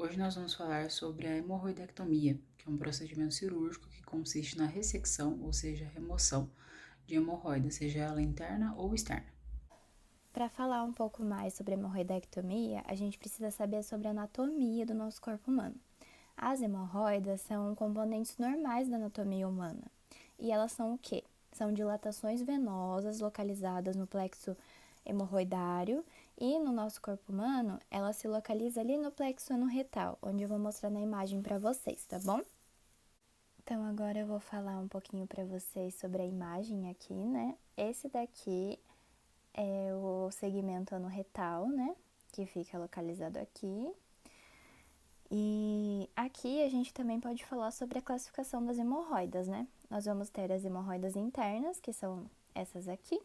Hoje nós vamos falar sobre a hemorroidectomia, que é um procedimento cirúrgico que consiste na ressecção, ou seja, remoção de hemorroida, seja ela interna ou externa. Para falar um pouco mais sobre a hemorroidectomia, a gente precisa saber sobre a anatomia do nosso corpo humano. As hemorroidas são componentes normais da anatomia humana. E elas são o quê? São dilatações venosas localizadas no plexo hemorroidário e no nosso corpo humano, ela se localiza ali no plexo anorretal, onde eu vou mostrar na imagem para vocês, tá bom? Então agora eu vou falar um pouquinho para vocês sobre a imagem aqui, né? Esse daqui é o segmento anorretal, né? Que fica localizado aqui. E aqui a gente também pode falar sobre a classificação das hemorroidas, né? Nós vamos ter as hemorroidas internas, que são essas aqui.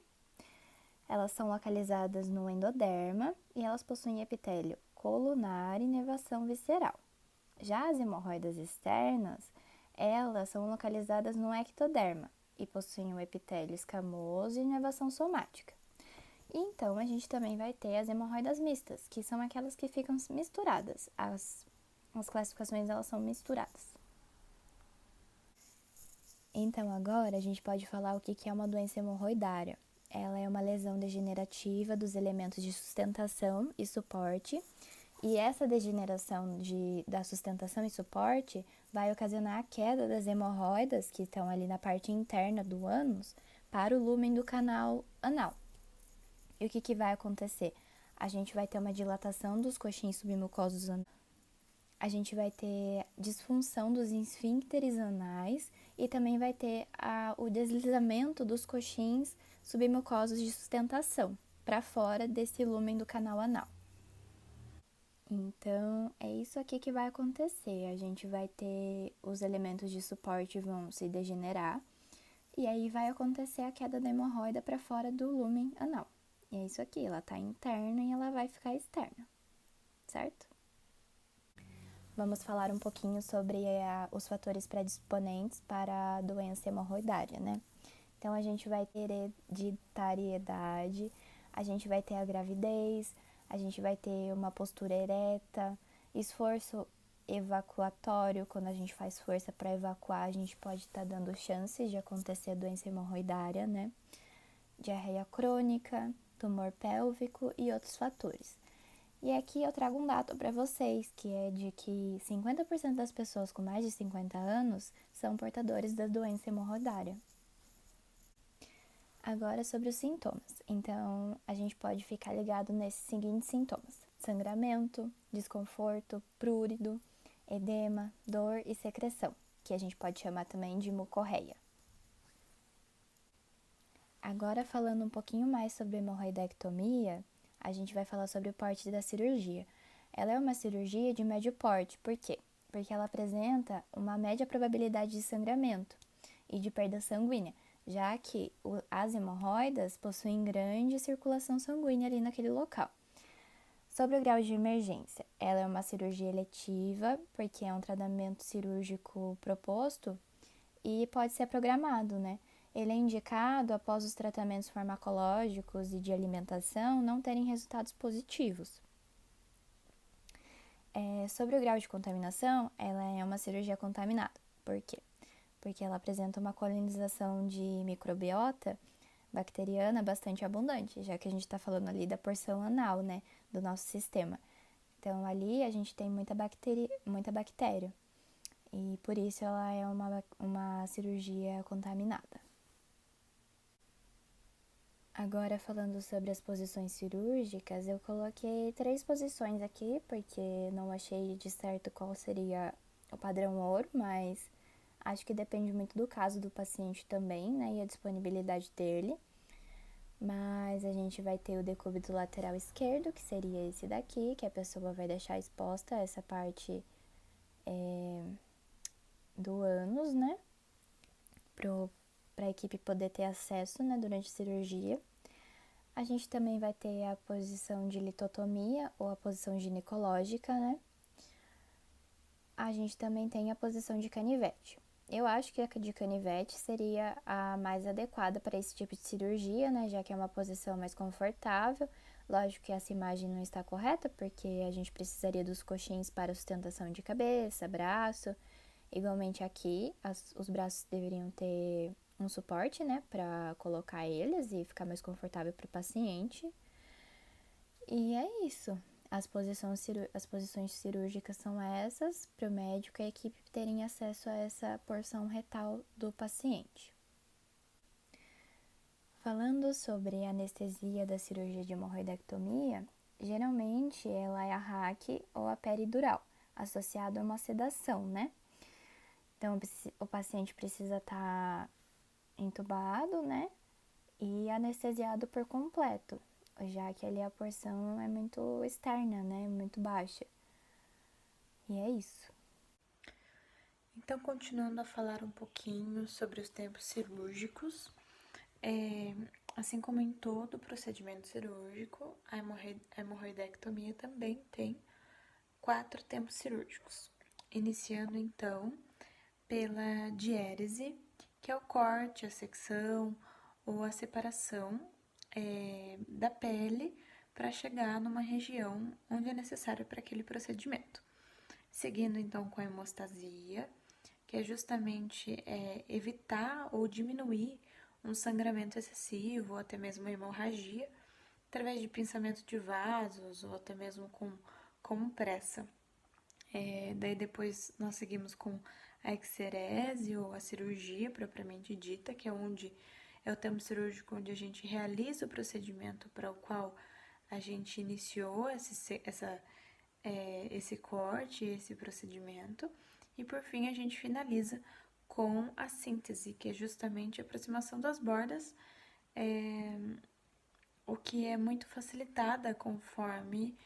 Elas são localizadas no endoderma e elas possuem epitélio colunar e inervação visceral. Já as hemorroidas externas, elas são localizadas no ectoderma e possuem o epitélio escamoso e inervação somática. E então, a gente também vai ter as hemorroidas mistas, que são aquelas que ficam misturadas. As classificações, elas são misturadas. Então, agora, a gente pode falar o que é uma doença hemorroidária. Ela é uma lesão degenerativa dos elementos de sustentação e suporte, e essa degeneração da sustentação e suporte vai ocasionar a queda das hemorroidas, que estão ali na parte interna do ânus, para o lúmen do canal anal. E o que vai acontecer? A gente vai ter uma dilatação dos coxins submucosos anais, a gente vai ter disfunção dos esfíncteres anais e também vai ter o deslizamento dos coxins submucosos de sustentação para fora desse lúmen do canal anal. Então, é isso aqui que vai acontecer. A gente vai ter os elementos de suporte vão se degenerar e aí vai acontecer a queda da hemorroida para fora do lúmen anal. E é isso aqui, ela tá interna e ela vai ficar externa, certo? Vamos falar um pouquinho sobre os fatores predisponentes para a doença hemorroidária, né? Então, a gente vai ter hereditariedade, a gente vai ter a gravidez, a gente vai ter uma postura ereta, esforço evacuatório, quando a gente faz força para evacuar, a gente pode estar dando chances de acontecer a doença hemorroidária, né? Diarreia crônica, tumor pélvico e outros fatores. E aqui eu trago um dado para vocês, que é de que 50% das pessoas com mais de 50 anos são portadores da doença hemorroidária. Agora sobre os sintomas. Então, a gente pode ficar ligado nesses seguintes sintomas: sangramento, desconforto, prurido, edema, dor e secreção, que a gente pode chamar também de mucorreia. Agora, falando um pouquinho mais sobre a hemorroidectomia, a gente vai falar sobre o porte da cirurgia. Ela é uma cirurgia de médio porte, por quê? Porque ela apresenta uma média probabilidade de sangramento e de perda sanguínea, já que as hemorroidas possuem grande circulação sanguínea ali naquele local. Sobre o grau de emergência, ela é uma cirurgia eletiva, porque é um tratamento cirúrgico proposto e pode ser programado, né? Ele é indicado após os tratamentos farmacológicos e de alimentação não terem resultados positivos. Sobre o grau de contaminação, ela é uma cirurgia contaminada. Por quê? Porque ela apresenta uma colonização de microbiota bacteriana bastante abundante, já que a gente está falando ali da porção anal, né, do nosso sistema. Então, ali a gente tem muita bactéria. E por isso ela é uma cirurgia contaminada. Agora, falando sobre as posições cirúrgicas, eu coloquei 3 posições aqui, porque não achei de certo qual seria o padrão ouro, mas acho que depende muito do caso do paciente também, né, e a disponibilidade dele. Mas a gente vai ter o decúbito lateral esquerdo, que seria esse daqui, que a pessoa vai deixar exposta essa parte do ânus, né, para a equipe poder ter acesso, né, durante a cirurgia. A gente também vai ter a posição de litotomia ou a posição ginecológica, né? A gente também tem a posição de canivete. Eu acho que a de canivete seria a mais adequada para esse tipo de cirurgia, né? Já que é uma posição mais confortável, Lógico que essa imagem não está correta, porque a gente precisaria dos coxins para sustentação de cabeça, braço. Igualmente aqui, os braços deveriam ter um suporte, né, para colocar eles e ficar mais confortável para o paciente. E é isso. As posições cirúrgicas são essas, para o médico e a equipe terem acesso a essa porção retal do paciente. Falando sobre a anestesia da cirurgia de hemorroidectomia, geralmente ela é a RAC ou a peridural, associada a uma sedação, né? Então, o paciente precisa estar entubado, né? E anestesiado por completo, já que ali a porção é muito externa, né? Muito baixa. E é isso. Então, continuando a falar um pouquinho sobre os tempos cirúrgicos, assim como em todo procedimento cirúrgico, a hemorroidectomia também tem 4 tempos cirúrgicos. Iniciando então pela diérese, que é o corte, a secção ou a separação da pele para chegar numa região onde é necessário para aquele procedimento. Seguindo então com a hemostasia, que é justamente evitar ou diminuir um sangramento excessivo ou até mesmo uma hemorragia, através de pinçamento de vasos ou até mesmo com pressa. Daí depois nós seguimos com a exerese ou a cirurgia propriamente dita, que é o tempo cirúrgico onde a gente realiza o procedimento para o qual a gente iniciou esse corte, esse procedimento. E por fim a gente finaliza com a síntese, que é justamente a aproximação das bordas, o que é muito facilitada conforme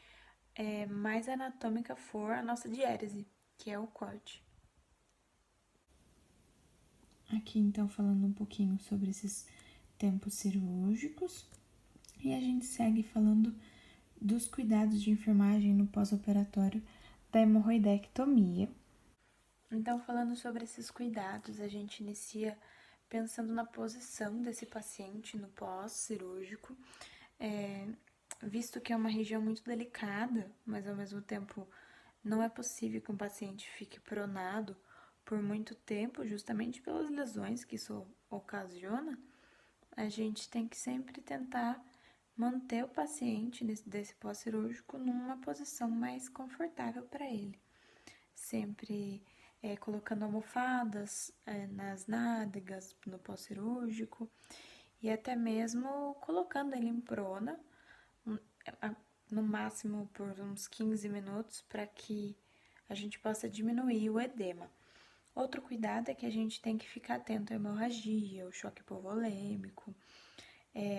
mais anatômica for a nossa diérese, que é o corte. Aqui então falando um pouquinho sobre esses tempos cirúrgicos e a gente segue falando dos cuidados de enfermagem no pós-operatório da hemorroidectomia. Então, falando sobre esses cuidados, a gente inicia pensando na posição desse paciente no pós-cirúrgico, visto que é uma região muito delicada, mas ao mesmo tempo não é possível que um paciente fique pronado por muito tempo, justamente pelas lesões que isso ocasiona. A gente tem que sempre tentar manter o paciente desse pós-cirúrgico numa posição mais confortável para ele. Sempre colocando almofadas nas nádegas no pós-cirúrgico e até mesmo colocando ele em prona, no máximo por uns 15 minutos, para que a gente possa diminuir o edema. Outro cuidado é que a gente tem que ficar atento à hemorragia, ao choque hipovolêmico,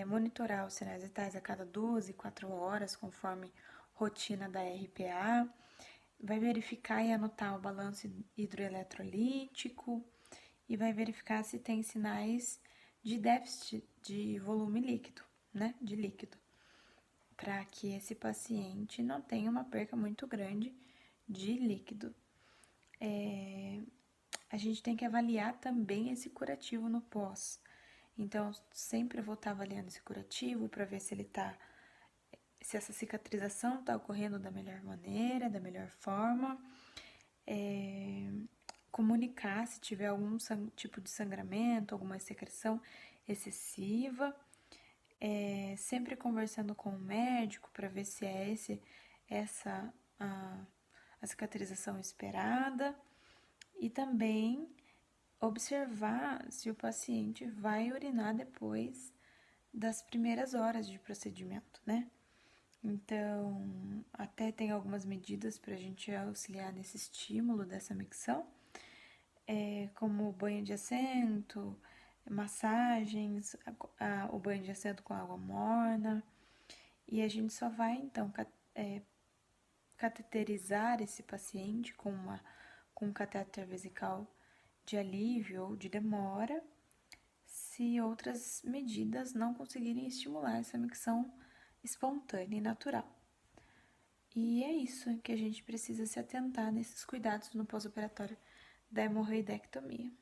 monitorar os sinais vitais a cada 12, 4 horas, conforme rotina da RPA, vai verificar e anotar o balanço hidroeletrolítico e vai verificar se tem sinais de déficit de volume líquido, né, de líquido, para que esse paciente não tenha uma perca muito grande de líquido. A gente tem que avaliar também esse curativo no pós. Então, sempre vou estar avaliando esse curativo para ver se essa cicatrização está ocorrendo da melhor maneira, da melhor forma. Comunicar se tiver algum tipo de sangramento, alguma secreção excessiva. Sempre conversando com o médico para ver se é a cicatrização esperada. E também observar se o paciente vai urinar depois das primeiras horas de procedimento, né? Então, até tem algumas medidas para a gente auxiliar nesse estímulo dessa micção, como o banho de assento, massagens, o banho de assento com água morna. E a gente só vai, então, cateterizar esse paciente com um catéter vesical de alívio ou de demora, se outras medidas não conseguirem estimular essa micção espontânea e natural. E é isso que a gente precisa se atentar nesses cuidados no pós-operatório da hemorroidectomia.